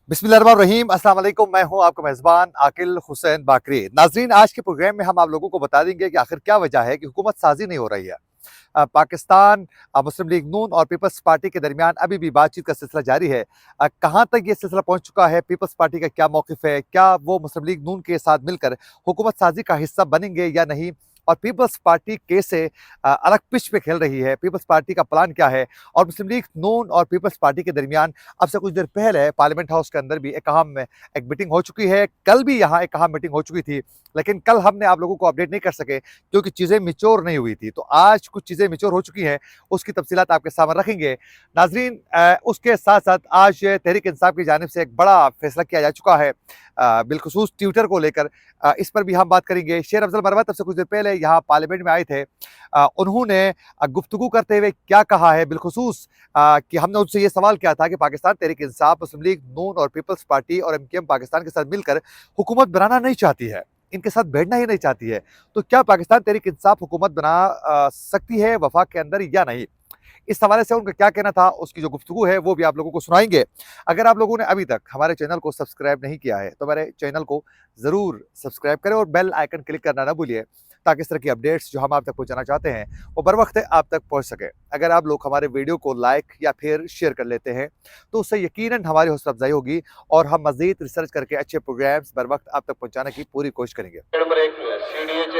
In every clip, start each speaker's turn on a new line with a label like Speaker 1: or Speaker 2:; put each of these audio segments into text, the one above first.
Speaker 1: बिस्मिल्लाहिर्रहमानिर्रहीम। अस्सलाम वालेकुम। मैं हूं आपका मेज़बान आकिल हुसैन बाकरी। नाज़रीन, आज के प्रोग्राम में हम आप लोगों को बता देंगे कि आखिर क्या वजह है कि हुकूमत साजी नहीं हो रही है। पाकिस्तान मुस्लिम लीग नून और पीपल्स पार्टी के दरमियान अभी भी बातचीत का सिलसिला जारी है। कहाँ तक ये सिलसिला पहुंच चुका है, पीपल्स पार्टी का क्या मौक़िफ़ है, क्या वो मुस्लिम लीग नून के साथ मिलकर हुकूमत साजी का हिस्सा बनेंगे या नहीं, और पीपल्स पार्टी कैसे अलग पिच पे खेल रही है, पीपल्स पार्टी का प्लान क्या है, और मुस्लिम लीग नून और पीपल्स पार्टी के दरमियान अब से कुछ देर पहले पार्लियामेंट हाउस के अंदर भी एक मीटिंग हो चुकी है। कल भी यहाँ एक अहम मीटिंग हो चुकी थी, लेकिन कल हमने आप लोगों को अपडेट नहीं कर सके क्योंकि चीज़ें मैच्योर नहीं हुई थी। तो आज कुछ चीज़ें मैच्योर हो चुकी हैं, उसकी तफसीलात आपके सामने रखेंगे। नाज़रीन, उसके साथ-साथ आज तहरीक इंसाफ की जानिब से एक बड़ा फैसला किया जा चुका है बिलख़ुसूस ट्विटर को लेकर। इस पर भी हम बात करेंगे। शेर अफ़ज़ल मरवत अब से कुछ देर पहले यहाँ पार्लियामेंट में आए थे। उन्होंने गुफ्तगू करते हुए क्या कहा है बिलख़ुसूस कि हमने उनसे ये सवाल किया था कि पाकिस्तान तहरीक इंसाफ, मुस्लिम लीग नून और पीपल्स पार्टी और एमकेएम पाकिस्तान के साथ मिलकर हुकूमत बनाना नहीं चाहती है, इनके साथ बैठना ही नहीं चाहती है। तो क्या पाकिस्तान तहरीक इंसाफ हुकूमत बना सकती है वफाक के अंदर या नहीं? इस हवाले से उनका क्या कहना था, उसकी जो गुफ्तगू है वो भी आप लोगों को सुनाएंगे। अगर आप लोगों ने अभी तक हमारे चैनल को सब्सक्राइब नहीं किया है तो हमारे चैनल को ज़रूर सब्सक्राइब करें और बेल आइकन क्लिक करना ना भूलिए, ताकि इस तरह की अपडेट्स जो हम आप तक पहुंचाना चाहते हैं वो बर वक्त आप तक पहुंच सके। अगर आप लोग हमारे वीडियो को लाइक या फिर शेयर कर लेते हैं तो उससे यकीनन हमारी हौसला अफजाई होगी और हम मज़ीद रिसर्च करके अच्छे प्रोग्राम्स बर वक्त आप तक पहुँचाने की पूरी कोशिश करेंगे।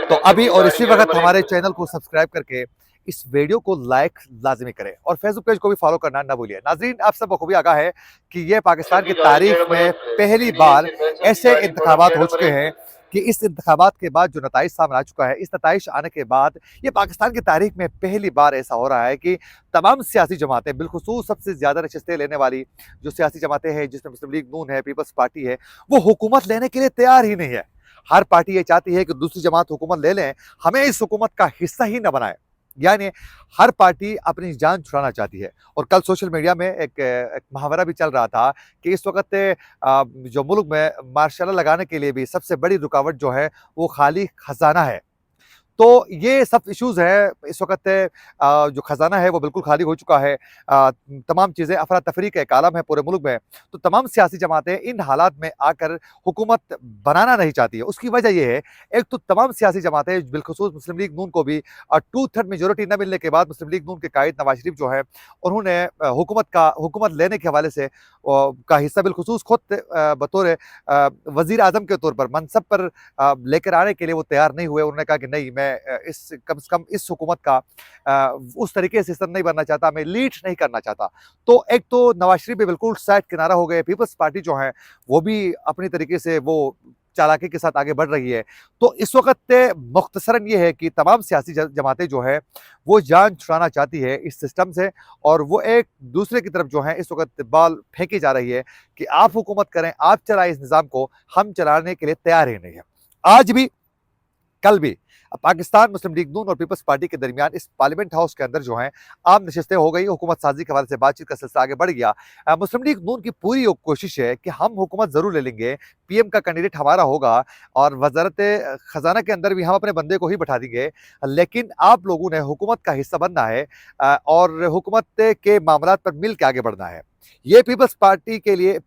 Speaker 1: तो अभी और इसी वक्त हमारे चैनल को सब्सक्राइब करके इस वीडियो को लाइक लाजमी करें और फेसबुक पेज को भी फॉलो करना ना भूलिए। नाज़रीन, आप सब बखूबी आगाह है कि ये पाकिस्तान की तारीख में पहली बार ऐसे इंतखाबात हो चुके हैं कि इस इंतखाबात के बाद जो नताइज सामने आ चुका है, इस नताइज आने के बाद ये पाकिस्तान की तारीख में पहली बार ऐसा हो रहा है कि तमाम सियासी जमातें, बिलखुसूस सबसे ज़्यादा नशिस्तें लेने वाली जो सियासी जमातें हैं, जिसमें मुस्लिम लीग नून है, पीपल्स पार्टी है, वो हुकूमत लेने के लिए तैयार ही नहीं है। हर पार्टी ये चाहती है कि दूसरी जमात हुकूमत ले लें, हमें इस हुकूमत का हिस्सा ही न बनाए। यानी हर पार्टी अपनी जान छुड़ाना चाहती है। और कल सोशल मीडिया में एक मुहावरा भी चल रहा था कि इस वक़्त जो मुल्क में मार्शल लॉ लगाने के लिए भी सबसे बड़ी रुकावट जो है वो खाली खजाना है। तो ये सब इश्यूज़ हैं इस वक़्त। जो खजाना है वो बिल्कुल खाली हो चुका है। तमाम चीज़ें अफरा-तफरी का एक आलम है पूरे मुल्क में। तो तमाम सियासी जमातें इन हालात में आकर हुकूमत बनाना नहीं चाहती है। उसकी वजह ये है, एक तो तमाम सियासी जमातें बिलख़ुसूस मुस्लिम लीग नून को भी 2/3 मेजॉरिटी न मिलने के बाद मुस्लिम लीग नून के कायद नवाज़ शरीफ जो है उन्होंने हुकूमत लेने के हवाले से का हिस्सा बिलख़ुसूस खुद बतौर वज़ीर आज़म के तौर पर मनसब पर लेकर आने के लिए वो तैयार नहीं हुए। उन्होंने कहा कि नहीं, मैं इस कम से कम इस हुकूमत का उस तरीके से हिस्सा नहीं बनना चाहता, मैं लीड नहीं करना चाहता। तो एक तो नवाज़ शरीफ भी बिल्कुल साइड किनारा हो गए, पीपल्स पार्टी जो है वो भी अपनी तरीके से वो चालाकी के साथ आगे बढ़ रही है। तो इस वक़्त मुख्तसरन ये है कि तमाम सियासी जमातें जो है वो जान छुड़ाना चाहती है इस सिस्टम से, और वो एक दूसरे की तरफ जो है इस वक़्त बॉल फेंकी जा रही है कि आप हुकूमत करें, आप चलाएं इस निज़ाम को, हम चलाने के लिए तैयार ही नहीं है। आज भी कल भी पाकिस्तान मुस्लिम लीग नून और पीपल्स पार्टी के दरमियान इस पार्लियामेंट हाउस के अंदर जो है आम नशिस्तें हो गई, हुकूमत साजी के हवाले से बातचीत का सिलसिला आगे बढ़ गया। मुस्लिम लीग नून की पूरी कोशिश है कि हम हुकूमत ज़रूर ले लेंगे, पीएम का कैंडिडेट हमारा होगा और वजारत खजाना के अंदर भी हम अपने बंदे को ही बैठा देंगे, लेकिन आप लोगों ने हुकूमत का हिस्सा बनना है और हुकूमत के मामलात पर मिल के आगे बढ़ना है। ये पीपल्स पार्टी के लिए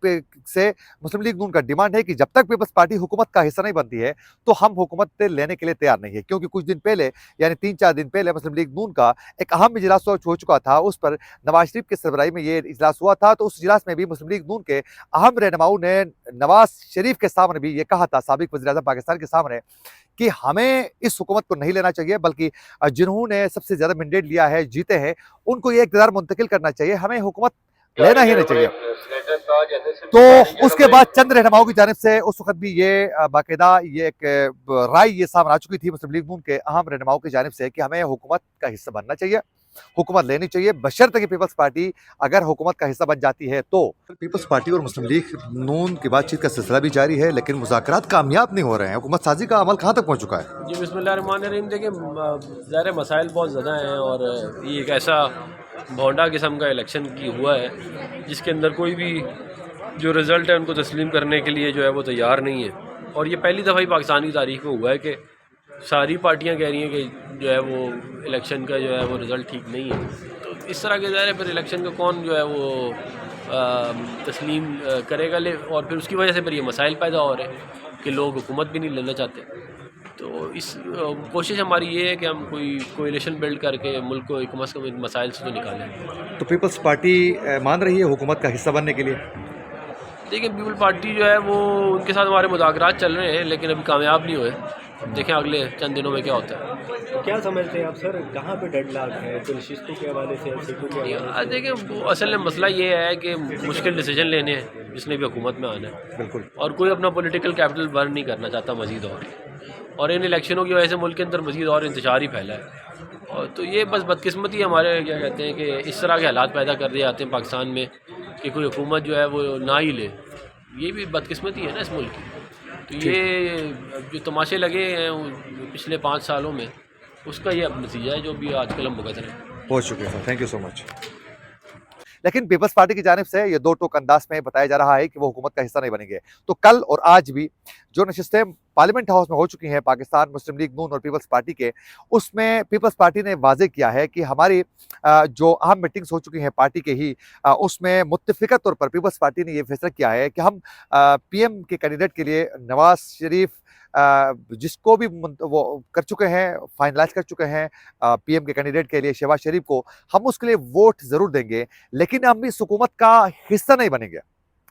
Speaker 1: से मुस्लिम लीग नून का डिमांड है कि जब तक पीपल्स पार्टी हुकूमत का हिस्सा नहीं बनती है तो हम हुकूमत लेने के लिए तैयार नहीं है। क्योंकि कुछ दिन पहले, यानी 3-4 दिन पहले मुस्लिम लीग नून का एक अहम इजलास हो चुका था। उस पर नवाज शरीफ की सरबराही में ये इजलास हुआ था। तो उस इजलास में भी मुस्लिम लीग नून के अहम रहनुमाओं ने नवाज शरीफ के सामने भी ये कहा था, साबिक वज़ीर आज़म पाकिस्तान के सामने, कि हमें इस हुकूमत को नहीं लेना चाहिए, बल्कि जिन्होंने सबसे ज़्यादा मैंडेट लिया है, जीते हैं, उनको ये इक़्तिदार मुंतकिल करना चाहिए, हमें हुकूमत लेना ही नहीं चाहिए। तो उसके बाद चंद रहनुमाओं की जानिब से उस वक़्त भी ये बाकायदा ये एक राय ये सामने आ चुकी थी मुस्लिम लीग नून के अहम रहनुमाओं की जानिब से कि हमें हुकूमत का हिस्सा बनना चाहिए, हुकूमत लेनी चाहिए, बशर्ते कि पीपल्स पार्टी अगर हुकूमत का हिस्सा बन जाती है तो। पीपल्स पार्टी और मुस्लिम लीग नून की बातचीत का सिलसिला भी जारी है, लेकिन मुज़ाकरात कामयाब नहीं हो रहे हैं। हुकूमत साजी का अमल कहाँ तक पहुँच चुका है?
Speaker 2: जी बिस्मिल्लाहिर्रहमानिर्रहीम। देखिए, ज़ाहिर मसाइल बहुत ज़्यादा हैं और ये एक ऐसा भोंडा किस्म का इलेक्शन की हुआ है जिसके अंदर कोई भी जो रिज़ल्ट है उनको तस्लीम करने के लिए जो है वो तैयार नहीं है। और ये पहली दफ़ा ही पाकिस्तान की तारीख में हुआ है कि सारी पार्टियां कह रही हैं कि जो है वो इलेक्शन का जो है वो रिज़ल्ट ठीक नहीं है। तो इस तरह के ज़ाहिर है फिर इलेक्शन का कौन जो है वो تسلیم کرے گا اور پھر اس کی وجہ سے پھر یہ مسائل پیدا ہو رہے ہیں کہ لوگ حکومت بھی نہیں لینا چاہتے. تو اس کوشش ہماری یہ ہے کہ ہم کوئی کوئلیشن بلڈ کر کے ملک کو کم از کم ان مسائل سے تو نکالیں.
Speaker 1: تو پیپلز پارٹی مان رہی ہے حکومت کا حصہ بننے کے لیے؟
Speaker 2: دیکھیں پیپل پارٹی جو ہے وہ ان کے ساتھ ہمارے مذاکرات چل رہے ہیں لیکن ابھی کامیاب نہیں ہوئے. دیکھیں اگلے چند دنوں میں کیا ہوتا ہے.
Speaker 3: کیا سمجھتے ہیں آپ سر کہاں پہ ڈیڈ لاک ہے تو نشستوں کے حوالے سے سیٹوں کے حوالے سے؟
Speaker 2: دیکھیں وہ اصل میں مسئلہ یہ ہے کہ مشکل ڈیسیجن لینے ہیں جس نے بھی حکومت میں آنا ہے.
Speaker 1: بالکل.
Speaker 2: اور کوئی اپنا پولیٹیکل کیپٹل برن نہیں کرنا چاہتا مزید اور ان الیکشنوں کی وجہ سے ملک کے اندر مزید اور انتشار ہی پھیلا ہے. اور تو یہ بس بدقسمتی ہمارے کیا کہتے ہیں کہ اس طرح کے حالات پیدا کر دیے جاتے ہیں پاکستان میں کہ کوئی حکومت جو ہے وہ نہ ہی لے. یہ بھی بدقسمتی ہے نا اس ملک کی. تو یہ جو تماشے لگے ہیں پچھلے 5 سالوں میں اس کا یہ اب نتیجہ ہے جو بھی آج کل ہم بھگت رہے ہیں.
Speaker 1: بہت شکریہ سر، تھینک یو سو مچ. لیکن پیپلز پارٹی کی جانب سے یہ دو ٹوک انداز میں بتایا جا رہا ہے کہ وہ حکومت کا حصہ نہیں بنیں گے. تو کل اور آج بھی جو نشستیں پارلیمنٹ ہاؤس میں ہو چکی ہیں پاکستان مسلم لیگ نون اور پیپلز پارٹی کے، اس میں پیپلز پارٹی نے واضح کیا ہے کہ ہماری جو اہم میٹنگز ہو چکی ہیں پارٹی کے ہی، اس میں متفقہ طور پر پیپلز پارٹی نے یہ فیصلہ کیا ہے کہ ہم پی ایم کے کینڈیڈیٹ کے لیے نواز شریف جس کو بھی وہ کر چکے ہیں، فائنلائز کر چکے ہیں پی ایم کے کینڈیڈیٹ کے لیے شہباز شریف کو، ہم اس کے لیے ووٹ ضرور دیں گے لیکن ہم اس حکومت کا حصہ نہیں بنیں گے.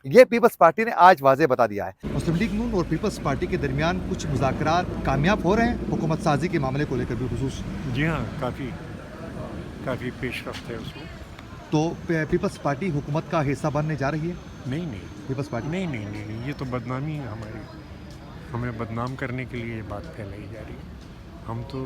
Speaker 1: یہ پیپلز پارٹی نے آج واضح بتا دیا ہے. مسلم لیگ نون اور پیپلز پارٹی کے درمیان کچھ مذاکرات کامیاب ہو رہے ہیں حکومت سازی کے معاملے کو لے کر بالخصوص؟
Speaker 4: جی ہاں، کافی پیش رفت ہے اس میں.
Speaker 1: تو پیپلز پارٹی حکومت کا حصہ بننے جا رہی ہے؟
Speaker 4: نہیں
Speaker 1: پیپلز پارٹی
Speaker 4: نہیں، یہ تو بدنامی ہے ہماری. ہمیں بدنام کرنے کے لیے یہ بات پھیلائی جا رہی ہے. ہم تو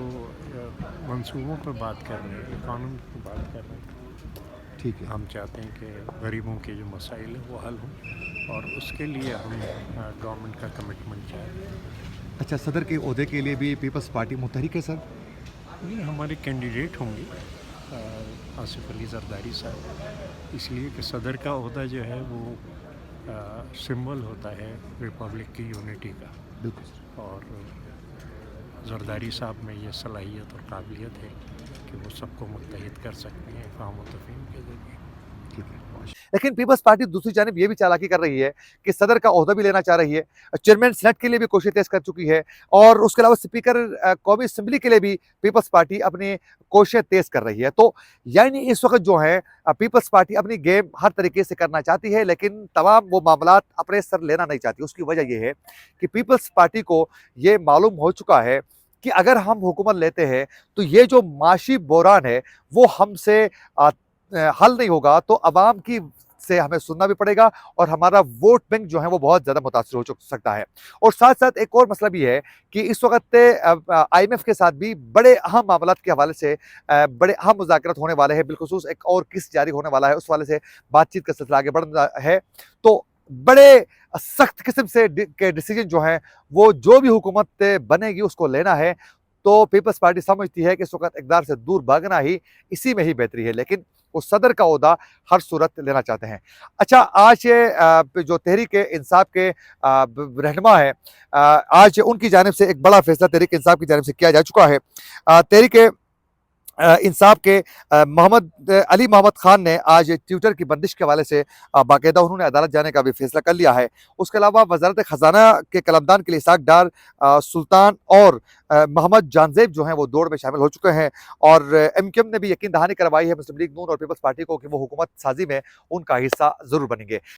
Speaker 4: منصوبوں پر بات کر رہے ہیں، قانون پر بات کر رہے ہیں.
Speaker 1: ٹھیک ہے.
Speaker 4: ہم چاہتے ہیں کہ غریبوں کے جو مسائل ہیں وہ حل ہوں اور اس کے لیے ہم گورنمنٹ کا کمٹمنٹ چاہتے ہیں.
Speaker 1: اچھا، صدر کے عہدے کے لیے بھی پیپلز پارٹی متحرک ہے سر؟
Speaker 4: یہ ہمارے کینڈیڈیٹ ہوں گے آصف علی زرداری صاحب، اس لیے کہ صدر کا عہدہ جو ہے وہ سمبل ہوتا ہے ریپبلک کی یونٹی کا.
Speaker 1: بالکل سر.
Speaker 4: اور زرداری صاحب میں یہ صلاحیت اور قابلیت ہے کہ وہ سب کو متحد کر سکتے ہیں فہم و تفہیم کے ذریعے.
Speaker 1: لیکن پیپلز پارٹی دوسری جانب یہ بھی چالاکی کر رہی ہے کہ صدر کا عہدہ بھی لینا چاہ رہی ہے، چیئرمین سینٹ کے لیے بھی کوشش تیز کر چکی ہے اور اس کے علاوہ اسپیکر قومی اسمبلی کے لیے بھی پیپلز پارٹی اپنی کوششیں تیز کر رہی ہے. تو یعنی اس وقت جو ہے پیپلز پارٹی اپنی گیم ہر طریقے سے کرنا چاہتی ہے لیکن تمام وہ معاملات اپنے سر لینا نہیں چاہتی. اس کی وجہ یہ ہے کہ پیپلز پارٹی کو یہ معلوم ہو چکا ہے کہ اگر ہم حکومت لیتے ہیں تو یہ جو معاشی بحران ہے وہ ہم سے حل نہیں ہوگا، تو عوام کی سے ہمیں سننا بھی پڑے گا اور ہمارا ووٹ بینک جو ہے وہ بہت زیادہ متاثر ہو سکتا ہے. اور ساتھ ساتھ ایک اور مسئلہ بھی ہے کہ اس وقت آئی ایم ایف کے ساتھ بھی بڑے اہم معاملات کے حوالے سے بڑے اہم مذاکرات ہونے والے ہیں. بالخصوص ایک اور قسط جاری ہونے والا ہے، اس والے سے بات چیت کا سلسلہ آگے بڑھ رہا ہے. تو بڑے سخت قسم سے کے ڈیسیجن جو ہیں وہ جو بھی حکومت بنے گی اس کو لینا ہے. تو پیپلز پارٹی سمجھتی ہے کہ اس وقت اقتدار سے دور بھاگنا ہی اسی میں ہی بہتری ہے، لیکن وہ صدر کا عہدہ ہر صورت لینا چاہتے ہیں. اچھا، آج جو تحریک انصاف کے رہنما ہیں، آج ان کی جانب سے ایک بڑا فیصلہ تحریک انصاف کی جانب سے کیا جا چکا ہے. تحریک انصاف کے علی محمد خان نے آج ٹویٹر کی بندش کے حوالے سے باقاعدہ انہوں نے عدالت جانے کا بھی فیصلہ کر لیا ہے. اس کے علاوہ وزارت خزانہ کے قلمدان کے لیے اسحاق ڈار سلطان اور محمد جانزیب جو ہیں وہ دوڑ میں شامل ہو چکے ہیں اور ایم کیو ایم نے بھی یقین دہانی کروائی ہے مسلم لیگ نون اور پیپلز پارٹی کو کہ وہ حکومت سازی میں ان کا حصہ ضرور بنیں گے.